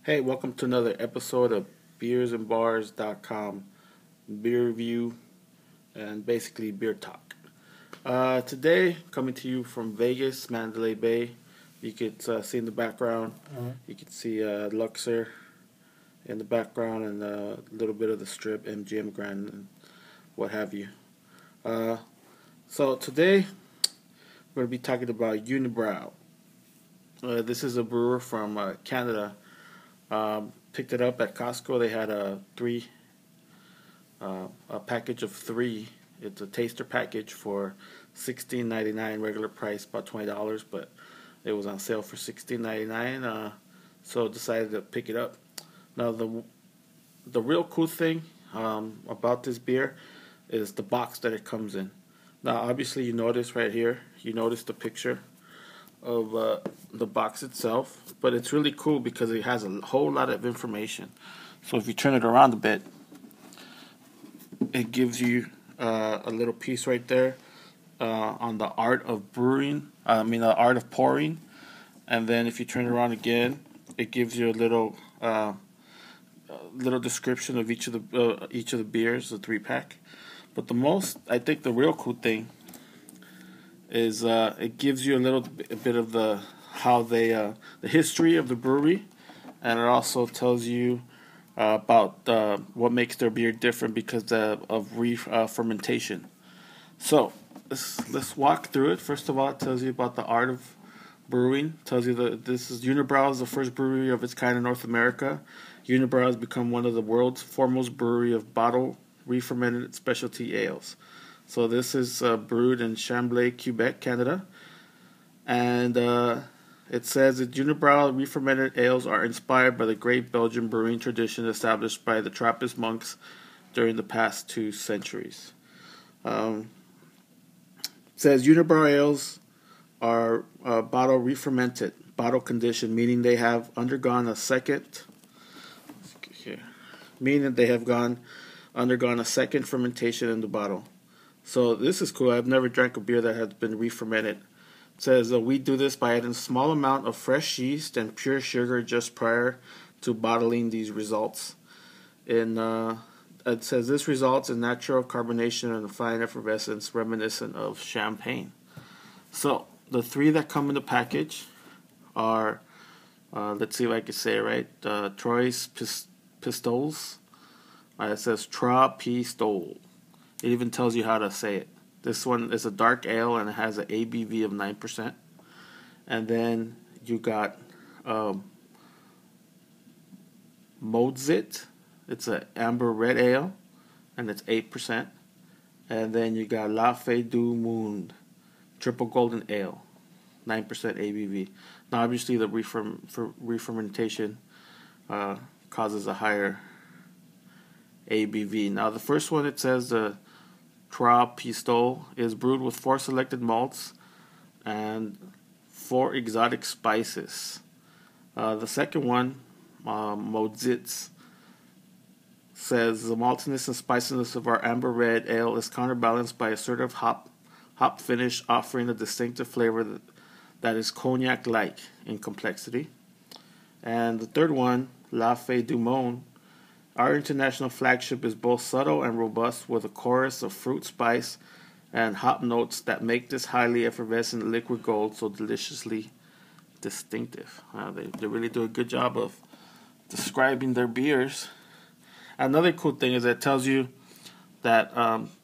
Hey, welcome to another episode of beersandbars.com beer review and basically beer talk. Today, coming to you from Vegas, Mandalay Bay. You could see in the background, you could see Luxor in the background and a little bit of the strip, MGM Grand, and what have you. Uh, so today, we're going to be talking about Unibroue. This is a brewer from Canada. Picked it up at Costco. They had a package of three. It's a taster package for $16.99, regular price about $20, but it was on sale for $16.99. So decided to pick it up. Now the real cool thing about this beer is the box that it comes in. Now obviously you notice right here. You notice the picture of the box itself, but it's really cool because it has a whole lot of information. So if you turn it around a bit, it gives you a little piece right there on the art of brewing. The art of pouring. And then if you turn it around again, it gives you a little description of each of the beers, the 3-pack. But I think the real cool thing is it gives you a bit of the history of the brewery, and it also tells you about what makes their beer different because of fermentation. So let's walk through it. First of all, it tells you about the art of brewing. It tells you that Unibroue is the first brewery of its kind in North America. Unibroue has become one of the world's foremost brewery of bottle re-fermented specialty ales. So this is brewed in Chambly, Quebec, Canada. And it says that Unibroue re-fermented ales are inspired by the great Belgian brewing tradition established by the Trappist monks during the past 2 centuries. It says Unibroue ales are bottle re-fermented, bottle conditioned, meaning they have undergone a second fermentation in the bottle. So this is cool. I've never drank a beer that has been re-fermented. It says we do this by adding a small amount of fresh yeast and pure sugar just prior to bottling these results. It says this results in natural carbonation and a fine effervescence reminiscent of champagne. So the 3 that come in the package are, let's see if I can say it right, Trois Pistoles. It says Trois Pistoles. It even tells you how to say it. This one is a dark ale and it has an ABV of 9%. And then you got Modzit. It's an amber red ale and it's 8%. And then you got La Fée du Monde, triple golden ale, 9% ABV. Now obviously the re-fermentation causes a higher ABV. Now the first one, it says the Trois Pistoles is brewed with 4 selected malts and 4 exotic spices. The second one, Modzitz, says the maltiness and spiciness of our amber red ale is counterbalanced by assertive hop finish, offering a distinctive flavor that is cognac-like in complexity. And the third one, La Fée du Monde, our international flagship, is both subtle and robust with a chorus of fruit, spice, and hop notes that make this highly effervescent liquid gold so deliciously distinctive. They really do a good job of describing their beers. Another cool thing is that it tells you that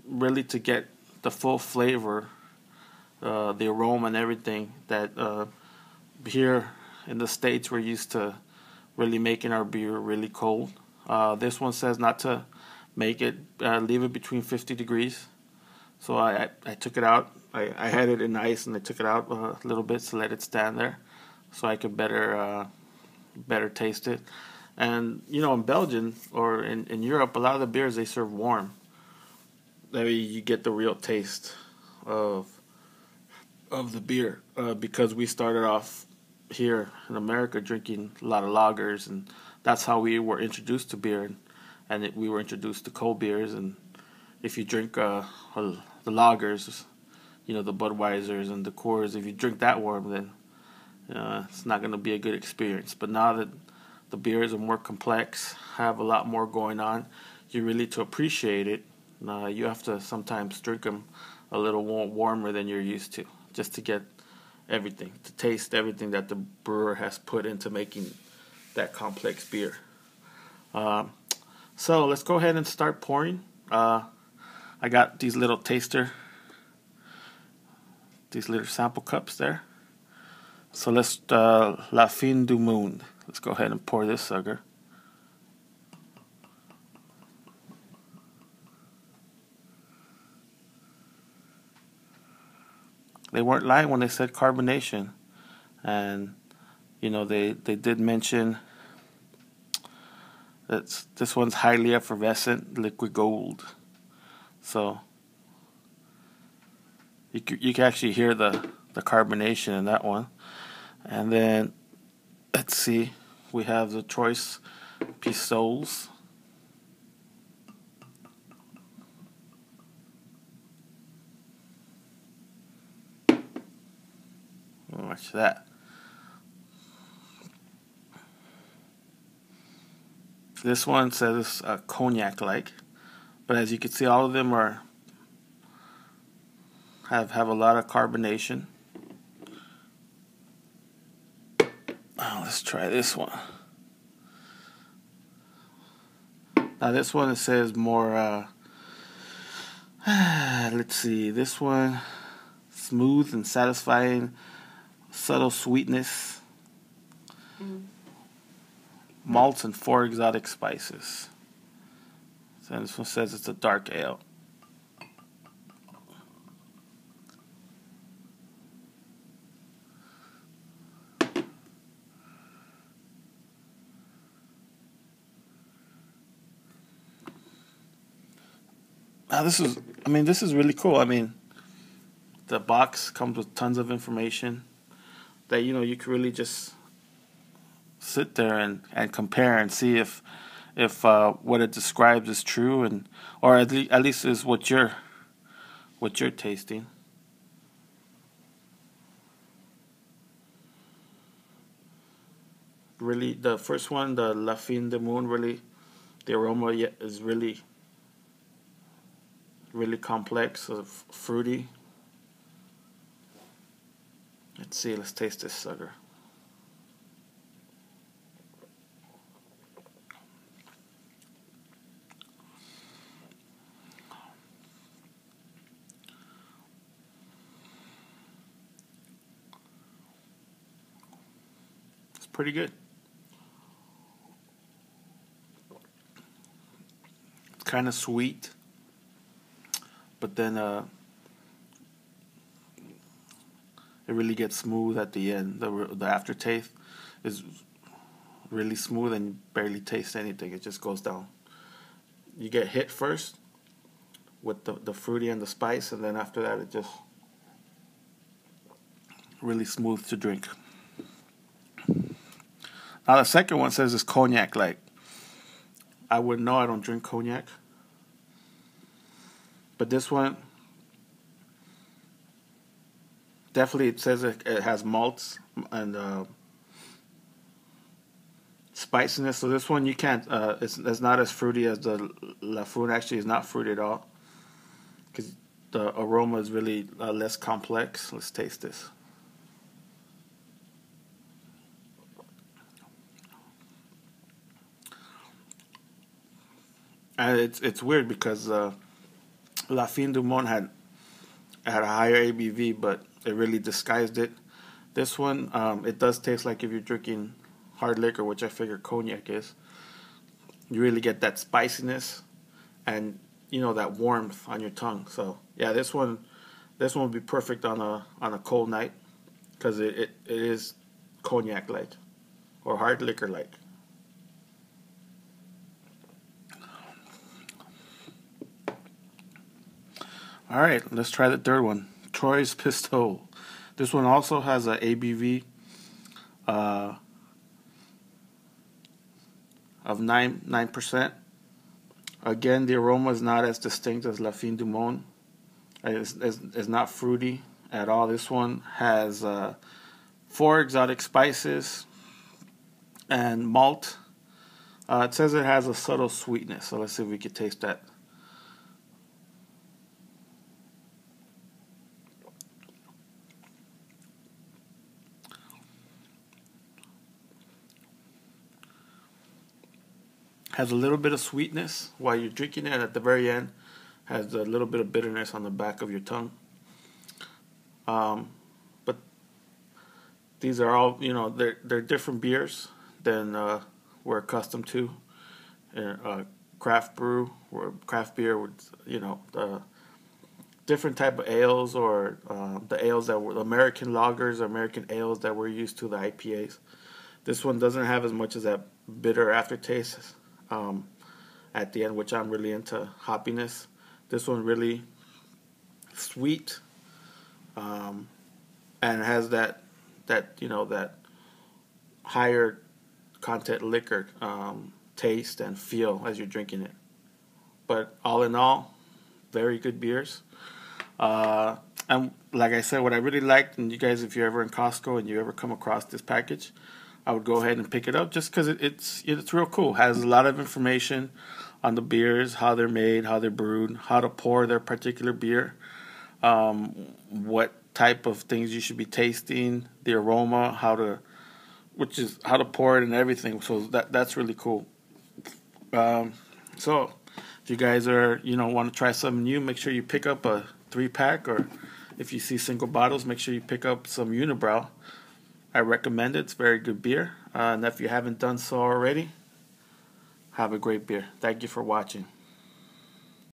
really to get the full flavor, the aroma and everything, that here in the States we're used to really making our beer really cold. This one says not to make it, leave it between 50 degrees. So I took it out. I had it in ice and I took it out a little bit to let it stand there so I could better taste it. And, in Belgium or in Europe, a lot of the beers they serve warm. That way you get the real taste of the beer because we started off here in America drinking a lot of lagers, and that's how we were introduced to beer, and we were introduced to cold beers. And if you drink the lagers, the Budweisers and the Coors, if you drink that warm, then it's not going to be a good experience. But now that the beers are more complex, have a lot more going on. You really, to appreciate it, you have to sometimes drink them a little warmer than you're used to, just to get everything, to taste everything that the brewer has put into making that complex beer. So let's go ahead and start pouring. I got these little these little sample cups there. So let's, La Fin du Monde. Let's go ahead and pour this sucker. They weren't lying when they said carbonation. And, you know, they did mention that this one's highly effervescent liquid gold. So you can actually hear the carbonation in that one. And then, let's see, we have the choice pistoles. Watch that. This one says cognac-like, but as you can see, all of them have a lot of carbonation. Oh, let's try this one. Now this one, it says more, let's see, this one, smooth and satisfying, subtle sweetness, malts and 4 exotic spices. So this one says it's a dark ale. Now this is really cool. I mean, the box comes with tons of information that, you know, you can really just sit there and compare and see if what it describes is true, and or at least is what you're tasting. Really, the first one, the La Fin du Monde, really, the aroma is really complex, fruity. Let's see, let's taste this sucker. It's pretty good. It's kind of sweet, but then it really gets smooth at the end. The aftertaste is really smooth and you barely taste anything. It just goes down. You get hit first with the fruity and the spice, and then after that it just really smooth to drink. Now the second one says it's cognac-like. I wouldn't know, I don't drink cognac. But this one, definitely it says it has malts and spiciness. So this one you can't, it's not as fruity as the La Fin. Actually, it's not fruity at all, because the aroma is really less complex. Let's taste this. And it's weird because La Fin du Monde had a higher ABV, but it really disguised it. This one, it does taste like if you're drinking hard liquor, which I figure cognac is. You really get that spiciness and, you know, that warmth on your tongue. So yeah, this one would be perfect on a cold night, because it is cognac like or hard liquor like. All right, let's try the third one, Troy's Pistol. This one also has a ABV of 9%. Again, the aroma is not as distinct as La Fin du Monde. It's not fruity at all. This one has 4 exotic spices, and malt. It says it has a subtle sweetness, so let's see if we could taste that. Has a little bit of sweetness while you're drinking it, and at the very end has a little bit of bitterness on the back of your tongue. But these are all, they're different beers than we're accustomed to. Craft brew or craft beer with, the different type of ales, or the ales that were American lagers or American ales that we're used to, the IPAs. This one doesn't have as much as that bitter aftertaste at the end, which I'm really into hoppiness. This one really sweet, and it has that higher content liquor taste and feel as you're drinking it. But all in all, very good beers. And like I said, what I really liked, and you guys, if you're ever in Costco and you ever come across this package, I would go ahead and pick it up just because it's real cool. It has a lot of information on the beers, how they're made, how they're brewed, how to pour their particular beer, what type of things you should be tasting, the aroma, how to pour it and everything. So that's really cool. So if you guys are want to try something new, make sure you pick up a 3-pack, or if you see single bottles, make sure you pick up some Unibroue. I recommend it. It's very good beer. And if you haven't done so already, have a great beer. Thank you for watching.